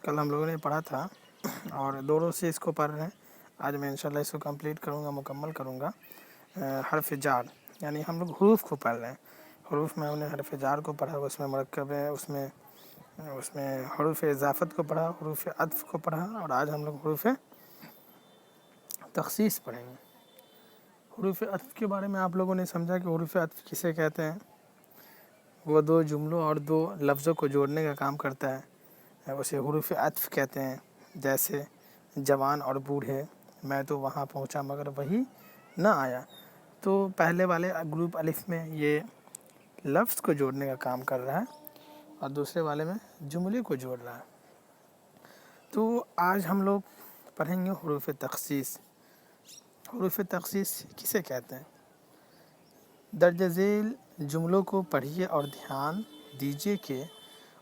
کل ہم لوگوں نے پڑھا تھا اور دو روز سے اس کو پڑھ رہے ہیں. آج میں انشاءاللہ اس کو کمپلیٹ کروں گا، مکمل کروں گا. حرف جار یعنی ہم لوگ حروف کو پڑھ رہے ہیں. حروف میں ہم نے حرف جار کو پڑھا، اس میں مرکب ہے، اس میں حروف اضافت کو پڑھا، حروف عطف کو پڑھا، اور آج ہم لوگ حروف تخصیص پڑھیں گے. حروف عطف کے بارے میں آپ لوگوں نے سمجھا کہ حروف عطف کسے کہتے ہیں. وہ دو جملوں اور دو لفظوں کو جوڑنے کا کام کرتا ہے، اسے حروف عطف کہتے ہیں. جیسے جوان اور بوڑھے، میں تو وہاں پہنچا مگر وہی نہ آیا. تو پہلے والے گروپ الف میں یہ لفظ کو جوڑنے کا کام کر رہا ہے اور دوسرے والے میں جملے کو جوڑ رہا ہے. تو آج ہم لوگ پڑھیں گے حروف تخصیص. حروف تخصیص کسے کہتے ہیں؟ درج ذیل جملوں کو پڑھیے اور دھیان دیجیے کہ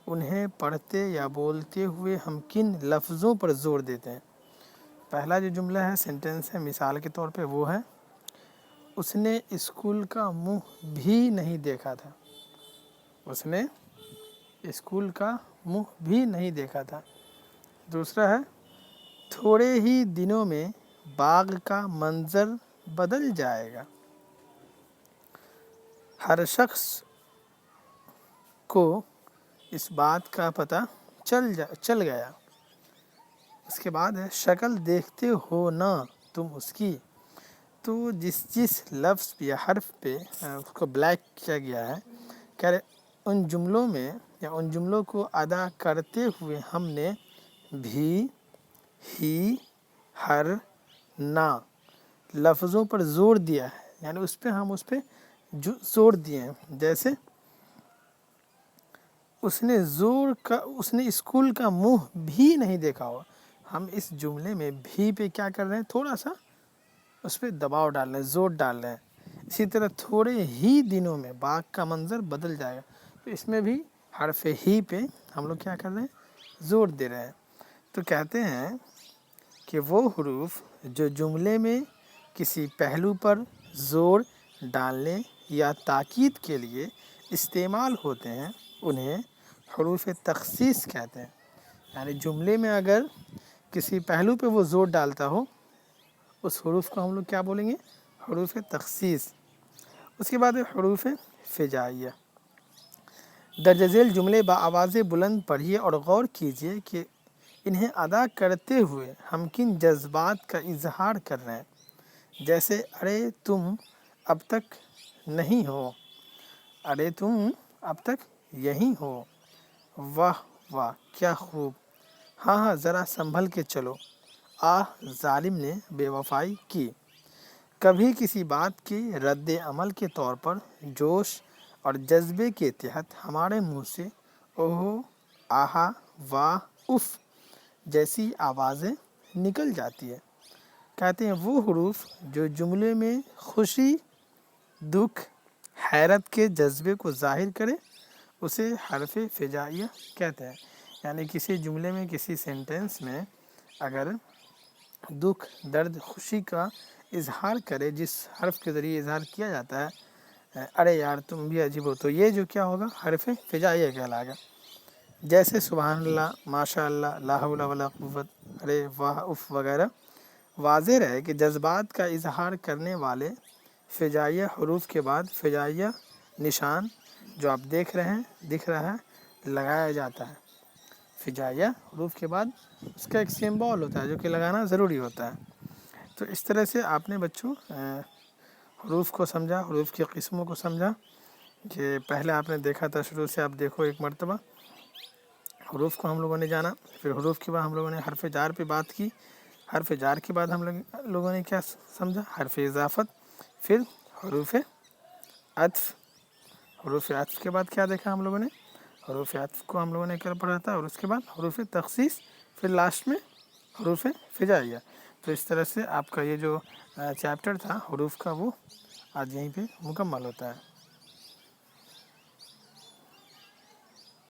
انہیں پڑھتے یا بولتے ہوئے ہم کن لفظوں پر زور دیتے ہیں. پہلا جو جملہ ہے، سینٹنس ہے، مثال کے طور پہ وہ ہے: اس نے اسکول کا منہ بھی نہیں دیکھا تھا. اس نے اسکول کا منہ بھی نہیں دیکھا تھا. دوسرا ہے: تھوڑے ہی دنوں میں باغ کا منظر بدل جائے گا. ہر شخص کو اس بات کا پتہ چل گیا. اس کے بعد ہے: شکل دیکھتے ہو نا تم اس کی. تو جس لفظ یا حرف پہ اس کو بلیک کیا گیا ہے، کہہ رہے ان جملوں میں یا ان جملوں کو ادا کرتے ہوئے ہم نے بھی، ہی، ہر، نا لفظوں پر زور دیا ہے. یعنی اس پہ زور دیے ہیں. جیسے اس نے اسکول کا منہ بھی نہیں دیکھا ہوا. ہم اس جملے میں بھی پہ کیا کر رہے ہیں؟ تھوڑا سا اس پہ دباؤ ڈال رہے ہیں، زور ڈال رہے ہیں. اسی طرح تھوڑے ہی دنوں میں باغ کا منظر بدل جائے گا. تو اس میں بھی حرف ہی پہ ہم لوگ کیا کر رہے ہیں؟ زور دے رہے ہیں. تو کہتے ہیں کہ وہ حروف جو جملے میں کسی پہلو پر زور ڈالنے یا تاکید کے لیے استعمال ہوتے ہیں انہیں حروف تخصیص کہتے ہیں. یعنی جملے میں اگر کسی پہلو پہ وہ زور ڈالتا ہو، اس حروف کو ہم لوگ کیا بولیں گے؟ حروف تخصیص. اس کے بعد حروف فجائیہ. درج ذیل جملے بآواز بلند پڑھیے اور غور کیجیے کہ انہیں ادا کرتے ہوئے ہم کن جذبات کا اظہار کر رہے ہیں. جیسے ارے تم اب تک نہیں ہو، ارے تم اب تک یہیں ہو، واہ واہ کیا خوب، ہاں ہاں ذرا سنبھل کے چلو، آہ ظالم نے بے وفائی کی. کبھی کسی بات کے رد عمل کے طور پر جوش اور جذبے کے تحت ہمارے منہ سے اوہ، آہا، واہ، اف جیسی آوازیں نکل جاتی ہے. کہتے ہیں وہ حروف جو جملے میں خوشی، دکھ، حیرت کے جذبے کو ظاہر کرے اسے حرف فجائیہ کہتے ہیں. یعنی کسی جملے میں، کسی سینٹنس میں اگر دکھ، درد، خوشی کا اظہار کرے، جس حرف کے ذریعے اظہار کیا جاتا ہے، ارے یار تم بھی عجیب ہو، تو یہ جو کیا ہوگا؟ حرف فجائیہ کہلائے گا. جیسے سبحان اللہ، ماشاء اللہ، لا حول ولا قوت، ارے واہ، اف وغیرہ. واضح رہے کہ جذبات کا اظہار کرنے والے فجائیہ حروف کے بعد فجائیہ نشان جو آپ دیکھ رہے ہیں، دکھ رہا ہے، لگایا جاتا ہے. فجائیہ حروف کے بعد اس کا ایک سمبول ہوتا ہے جو کہ لگانا ضروری ہوتا ہے. تو اس طرح سے آپ نے بچوں حروف کو سمجھا، حروف کی قسموں کو سمجھا. کہ پہلے آپ نے دیکھا تھا، شروع سے آپ دیکھو ایک مرتبہ حروف کو ہم لوگوں نے جانا. پھر حروف کے بعد ہم لوگوں نے حرف جار پہ بات کی. حرف جار کے بعد ہم لوگوں نے کیا سمجھا؟ حرف اضافت. پھر حروف عطف. حروف عطف کے بعد کیا دیکھا ہم لوگوں نے؟ حروف عطف کو ہم لوگوں نے کل پڑھا تھا. اور اس کے بعد حروف تخصیص، پھر لاسٹ میں حروف فجائیہ. تو اس طرح سے آپ کا یہ جو چیپٹر تھا حروف کا، وہ آج یہیں پہ مکمل ہوتا ہے.